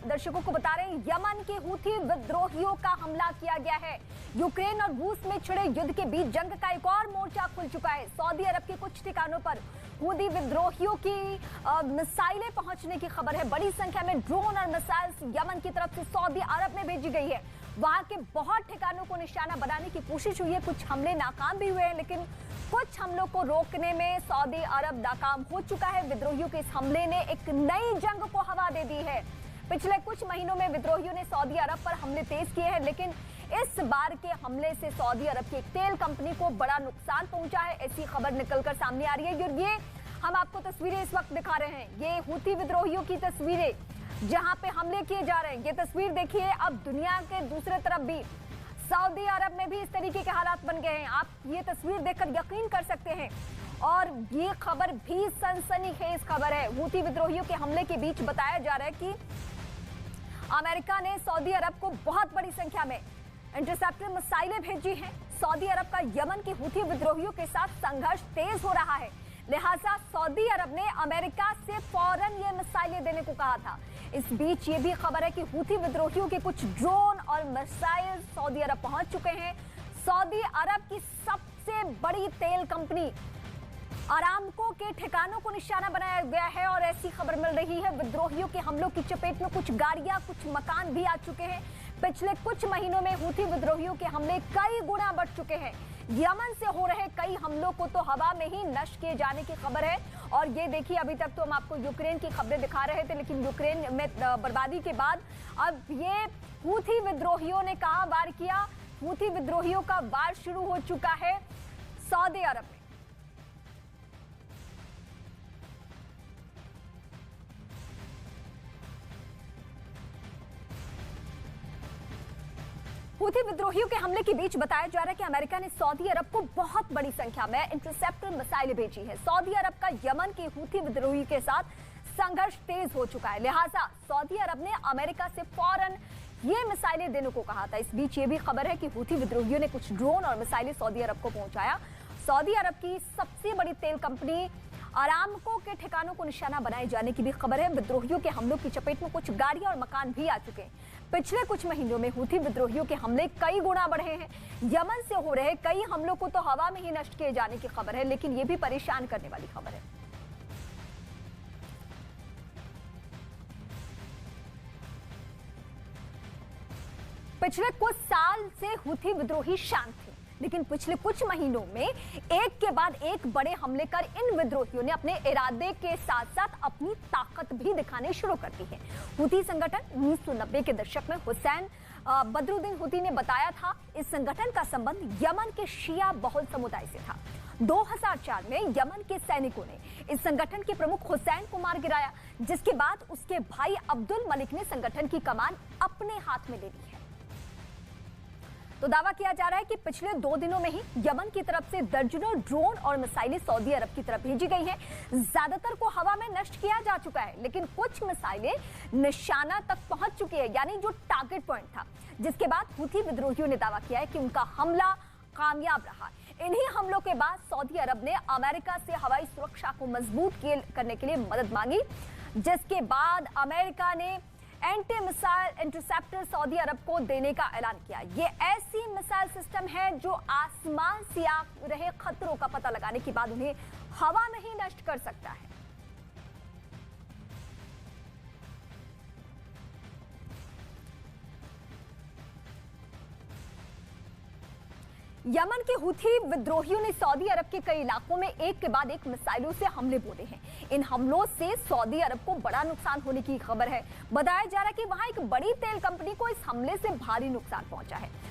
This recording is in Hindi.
दर्शकों को बता रहे हैं, यमन के हूथी विद्रोहियों का हमला किया गया है। यूक्रेन और रूस में छिड़े युद्ध के बीच जंग का एक और मोर्चा खुल चुका है। सऊदी अरब के कुछ ठिकानों पर हूथी विद्रोहियों की मिसाइलें पहुंचने की खबर है। बड़ी संख्या में ड्रोन और मिसाइल्स यमन की तरफ से सऊदी अरब में भेजी गई है। वहां के बहुत ठिकानों को निशाना बनाने की कोशिश हुई है। कुछ हमले नाकाम भी हुए हैं, लेकिन कुछ हमलों को रोकने में सऊदी अरब नाकाम हो चुका है। विद्रोहियों के इस हमले ने एक नई जंग को हवा दे दी है। पिछले कुछ महीनों में विद्रोहियों ने सऊदी अरब पर हमले तेज किए हैं, लेकिन इस बार के हमले से सऊदी अरब की एक तेल कंपनी को बड़ा नुकसान पहुंचा है, ऐसी खबर निकलकर सामने आ रही है। और ये हम आपको तस्वीरें इस वक्त दिखा रहे हैं, ये हूथी विद्रोहियों की तस्वीरें जहां पे हमले किए जा रहे हैं। ये तस्वीर देखिए, अब दुनिया के दूसरे तरफ भी सऊदी अरब में भी इस तरीके के हालात बन गए हैं। आप ये तस्वीर देखकर यकीन कर सकते हैं। और ये खबर भी सनसनीखेज खबर है। हूथी विद्रोहियों के हमले के बीच बताया जा रहा है कि अमेरिका ने सऊदी अरब को बहुत बड़ी संख्या में इंटरसेप्टर मिसाइलें भेजी हैं। सऊदी अरब का यमन के हूथी विद्रोहियों के साथ संघर्ष तेज हो रहा है, लिहाजा सऊदी अरब ने अमेरिका से फौरन ये मिसाइलें देने को कहा था। इस बीच ये भी खबर है कि हूथी विद्रोहियों के कुछ ड्रोन और मिसाइल सऊदी अरब पहुंच चुके हैं। सऊदी अरब की सबसे बड़ी तेल कंपनी अरामको के ठिकानों को निशाना बनाया गया है और ऐसी खबर मिल रही है विद्रोहियों के हमलों की चपेट में कुछ गाड़ियां, कुछ मकान भी आ चुके हैं। पिछले कुछ महीनों में हूथी विद्रोहियों के हमले कई गुना बढ़ चुके हैं। यमन से हो रहे कई हमलों को तो हवा में ही नष्ट किए जाने की खबर है। और ये देखिए, अभी तक तो हम आपको यूक्रेन की खबरें दिखा रहे थे, लेकिन यूक्रेन में बर्बादी के बाद अब ये हूथी विद्रोहियों ने कहां वार किया। हूथी विद्रोहियों का वार शुरू हो चुका है सऊदी अरब में। हूथी विद्रोहियों के हमले के बीच बताया जा रहा है कि अमेरिका ने सऊदी अरब को बहुत बड़ी संख्या में इंटरसेप्टर मिसाइलें भेजी है। सऊदी अरब का यमन के हूथी विद्रोही के साथ संघर्ष तेज हो चुका है, लिहाजा सऊदी अरब ने अमेरिका से फौरन ये मिसाइलें देने को कहा था। इस बीच ये भी खबर है कि हूथी विद्रोहियों ने कुछ ड्रोन और मिसाइलें सऊदी अरब को पहुंचाया। सऊदी अरब की सबसे बड़ी तेल कंपनी अरामको के ठिकानों को निशाना बनाए जाने की भी खबर है। विद्रोहियों के हमलों की चपेट में कुछ गाड़ियां और मकान भी आ चुके हैं। पिछले कुछ महीनों में हूथी विद्रोहियों के हमले कई गुना बढ़े हैं। यमन से हो रहे कई हमलों को तो हवा में ही नष्ट किए जाने की खबर है, लेकिन यह भी परेशान करने वाली खबर है। पिछले कुछ साल से हूथी विद्रोही शांत थे, लेकिन पिछले कुछ महीनों में एक के बाद एक बड़े हमले कर इन विद्रोहियों ने अपने इरादे के साथ साथ अपनी ताकत भी दिखाने शुरू कर दी है। हूथी संगठन 1990 के दशक में हुसैन बदरुद्दीन हूथी ने बताया था। इस संगठन का संबंध यमन के शिया बहुल समुदाय से था। 2004 में यमन के सैनिकों ने इस संगठन के प्रमुख हुसैन को मार गिराया, जिसके बाद उसके भाई अब्दुल मलिक ने संगठन की कमान अपने हाथ में ले ली है। तो दावा किया जा रहा है कि पिछले 2 दिनों में ही यमन की तरफ से दर्जनों ड्रोन और मिसाइलें सऊदी अरब की तरफ भेजी गई हैं। ज्यादातर को हवा में नष्ट किया जा चुका है, लेकिन कुछ मिसाइलें निशाना तक पहुंच चुकी है, यानी जो टारगेट पॉइंट था। जिसके बाद हूथी विद्रोहियों ने दावा किया है कि उनका हमला कामयाब रहा। इन्हीं हमलों के बाद सऊदी अरब ने अमेरिका से हवाई सुरक्षा को मजबूत करने के लिए मदद मांगी, जिसके बाद अमेरिका ने एंटी मिसाइल इंटरसेप्टर सऊदी अरब को देने का ऐलान किया। ये ऐसी मिसाइल सिस्टम है जो आसमान से आ रहे खतरों का पता लगाने के बाद उन्हें हवा में ही नष्ट कर सकता है। यमन के हूथी विद्रोहियों ने सऊदी अरब के कई इलाकों में एक के बाद एक मिसाइलों से हमले बोले हैं। इन हमलों से सऊदी अरब को बड़ा नुकसान होने की खबर है। बताया जा रहा है कि वहां एक बड़ी तेल कंपनी को इस हमले से भारी नुकसान पहुंचा है।